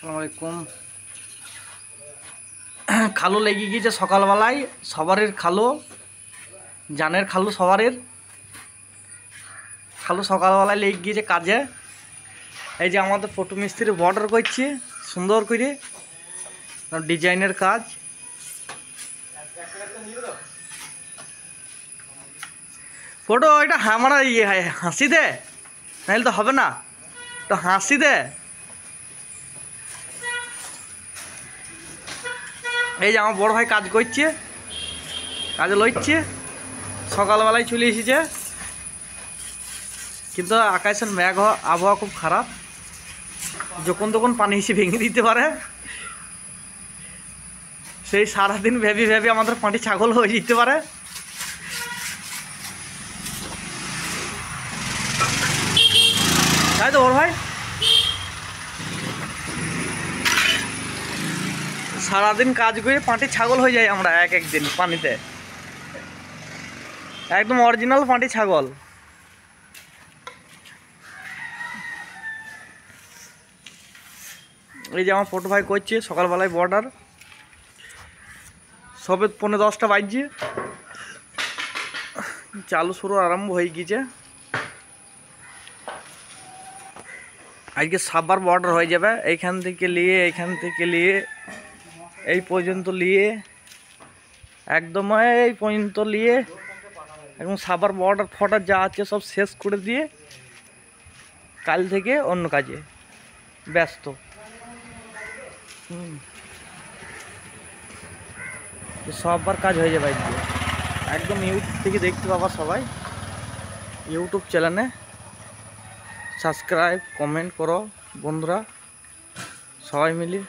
আসসালামু আলাইকুম। খালু লেগে গিয়েছে সকালবেলায়, সবারের খালু, জানের খালু, সবারের খালু সকালবেলায় লেগে গিয়েছে কাজে। এই যে আমাদের ফটো মিস্ত্রি বর্ডার করছে সুন্দর করে ডিজাইনের কাজ। ফটো ওইটা আমরা হাসি দে, নাহলে তো হবে না, তো হাসি দে। এই যে আমার বড় ভাই কাজ করছে, কাজে লইছে, সকালবেলায় চলে এসেছে, কিন্তু আকাশের মেঘ আবহাওয়া খুব খারাপ, যখন তখন পানি এসে ভেঙে দিতে পারে। সেই সারাদিন ভেবে ভেবে আমাদের পাটি ছাগল হয়ে যেতে পারে। তাই তো বড় ভাই, সারাদিন কাজ করে পাটি ছাগল হয়ে যায় আমরা এক একদিন পানিতে, একদম অরিজিনাল পাটি ছাগল। এই যে আমার ফটো ভাই করছে সকালবেলায় বর্ডার, সবে 9:10 বাজছে, চালু শুরু আরম্ভ হয়ে গিয়েছে। আজকে সাবার বর্ডার হয়ে যাবে, এইখান থেকে নিয়ে এই পর্যন্ত নিয়ে একদম এই পর্যন্ত নিয়ে এবং সাবার বর্ডার ফটার যা আছে সব শেষ করে দিয়ে কাল থেকে অন্য কাজে ব্যস্ত। সববার কাজ হয়ে যাবে আজকে একদম। ইউটিউব থেকে দেখতে পাবা সবাই, ইউটিউব চ্যানেলে সাবস্ক্রাইব কমেন্ট করো বন্ধুরা, সবাই মিলে